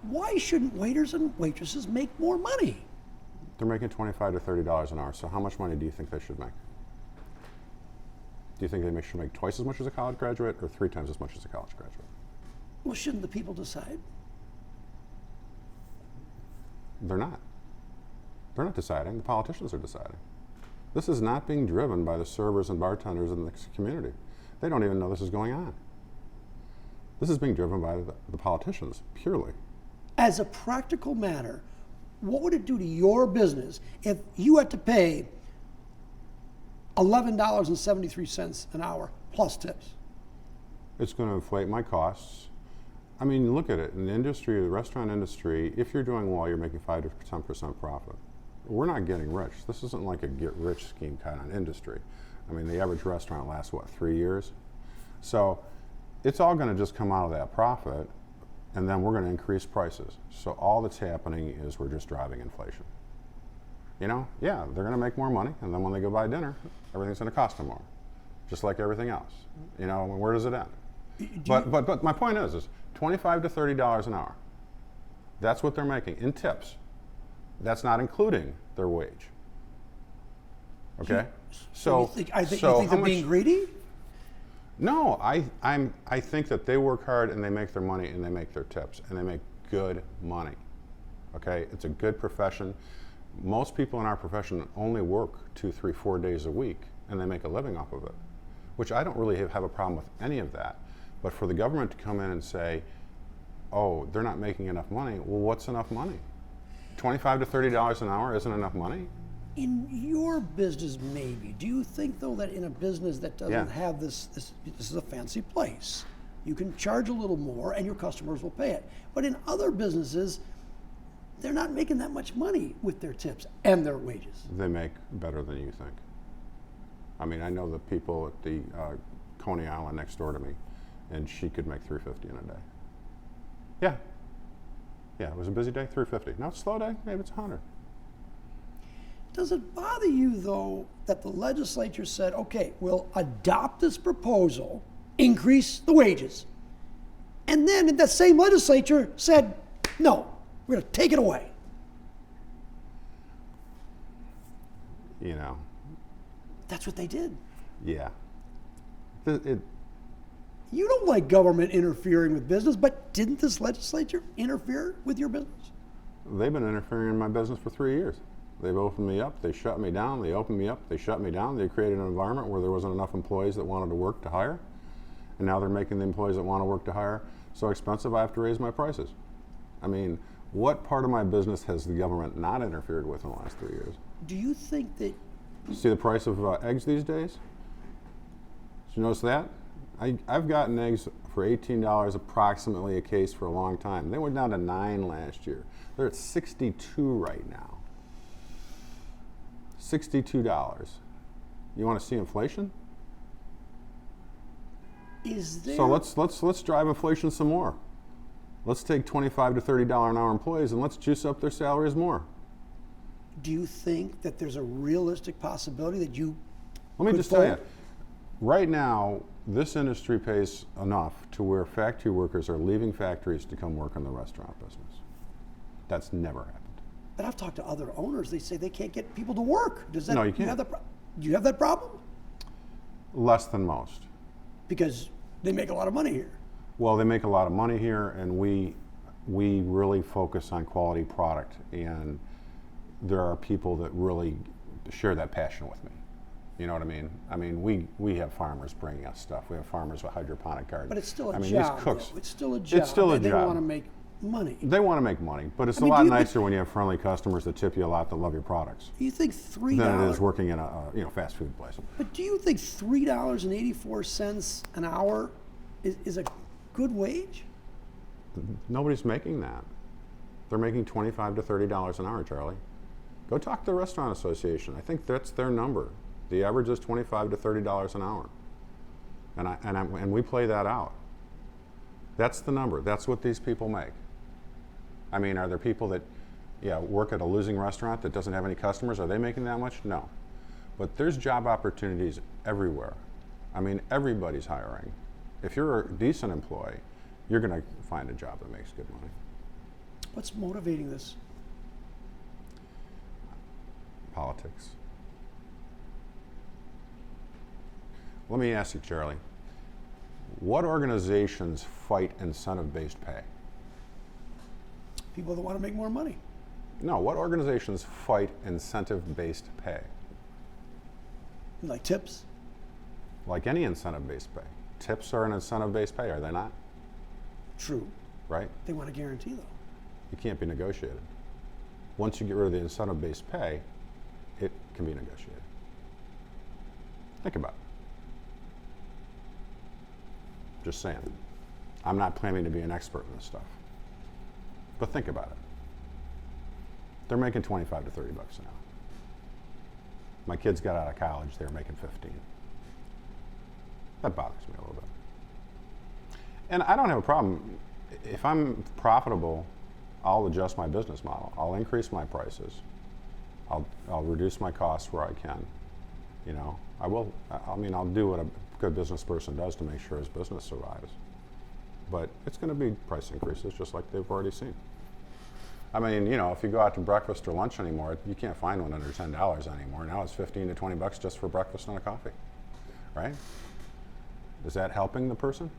Why shouldn't waiters and waitresses make more money? They're making $25 to $30 an hour, so how much money do you think they should make? Do you think they should make twice as much as a college graduate or 3 times as much as a college graduate? Well, shouldn't the people decide? They're not. They're not deciding. The politicians are deciding. This is not being driven by the servers and bartenders in the community. They don't even know this is going on. This is being driven by the politicians, purely. As a practical matter, what would it do to your business if you had to pay $11.73 an hour plus tips? It's going to inflate my costs. I mean, look at it. In the industry, the restaurant industry, if you're doing well, you're making 5 to 10% profit. We're not getting rich. This isn't like a get-rich scheme kind of industry. I mean, the average restaurant lasts, what, 3 years? So it's all going to just come out of that profit, and then we're going to increase prices. So all that's happening is we're just driving inflation. You know, yeah, they're going to make more money, and then when they go buy dinner, everything's going to cost them more, just like everything else. You know, where does it end? But my point is $25 to $30 an hour. That's what they're making in tips. That's not including their wage. Okay? So you think they're being greedy? No, I think that they work hard and they make their money and they make their tips and they make good money. Okay? It's a good profession. Most people in our profession only work 2, 3, 4 days a week and they make a living off of it, which I don't really have a problem with any of that. But for the government to come in and say, oh, they're not making enough money, well, what's enough money? $25 to $30 an hour isn't enough money? In your business, maybe. Do you think, though, that in a business that doesn't have this is a fancy place, you can charge a little more and your customers will pay it. But in other businesses, they're not making that much money with their tips and their wages. They make better than you think. I mean, I know the people at the Coney Island next door to me, and she could make $350 in a day. Yeah. Yeah, it was a busy day, $350. Now it's a slow day, maybe it's $100. Does it bother you, though, that the legislature said, okay, we'll adopt this proposal, increase the wages, and then that same legislature said, no, we're going to take it away? You know. That's what they did. Yeah. You don't like government interfering with business, but didn't this legislature interfere with your business? They've been interfering in my business for 3 years. They've opened me up, they shut me down, they opened me up, they shut me down. They created an environment where there wasn't enough employees that wanted to work to hire. And now they're making the employees that want to work to hire so expensive I have to raise my prices. I mean, what part of my business has the government not interfered with in the last 3 years? Do you think that... See the price of eggs these days? Did you notice that? I've gotten eggs for $18 approximately a case for a long time. They went down to $9 last year. They're at 62 right now. $62. You want to see inflation? Is there... So let's drive inflation some more. Let's take $25 to $30 an hour employees and let's juice up their salaries more. Do you think that there's a realistic possibility that you... Let me just tell you, right now, this industry pays enough to where factory workers are leaving factories to come work in the restaurant business. That's never happened. But I've talked to other owners. They say they can't get people to work. Does that? No, you can't. Do you have that problem? Less than most. Because they make a lot of money here. Well, they make a lot of money here, and we really focus on quality product, and there are people that really share that passion with me. You know what I mean? I mean, we have farmers bringing us stuff. We have farmers with hydroponic gardens. But it's still a job. These cooks. It's still a job. It's still a job. They want to make money. They want to make money, but it's a lot nicer when you have friendly customers that tip you a lot that love your products. Do you think $3 than it is working in a fast food place? But do you think $3.84 an hour is a good wage? Nobody's making that. They're making $25 to $30 an hour, Charlie. Go talk to the Restaurant Association. I think that's their number. The average is $25 to $30 an hour, and we play that out. That's the number. That's what these people make. I mean, are there people that, work at a losing restaurant that doesn't have any customers? Are they making that much? No. But there's job opportunities everywhere. I mean, everybody's hiring. If you're a decent employee, you're going to find a job that makes good money. What's motivating this? Politics. Let me ask you, Charlie, what organizations fight incentive-based pay? People that want to make more money. No, what organizations fight incentive-based pay? Like tips. Like any incentive-based pay. Tips are an incentive-based pay, are they not? True. Right? They want a guarantee, though. It can't be negotiated. Once you get rid of the incentive-based pay, it can be negotiated. Think about it. Just saying. I'm not claiming to be an expert in this stuff. But think about it. They're making 25 to 30 bucks an hour. My kids got out of college, they were making 15. That bothers me a little bit. And I don't have a problem. If I'm profitable, I'll adjust my business model. I'll increase my prices. I'll reduce my costs where I can. You know, I will. I mean, I'll do what a good business person does to make sure his business survives. But it's going to be price increases, just like they've already seen. I mean, you know, if you go out to breakfast or lunch anymore, you can't find one under $10 anymore. Now it's 15 to 20 bucks just for breakfast and a coffee, right? Is that helping the person?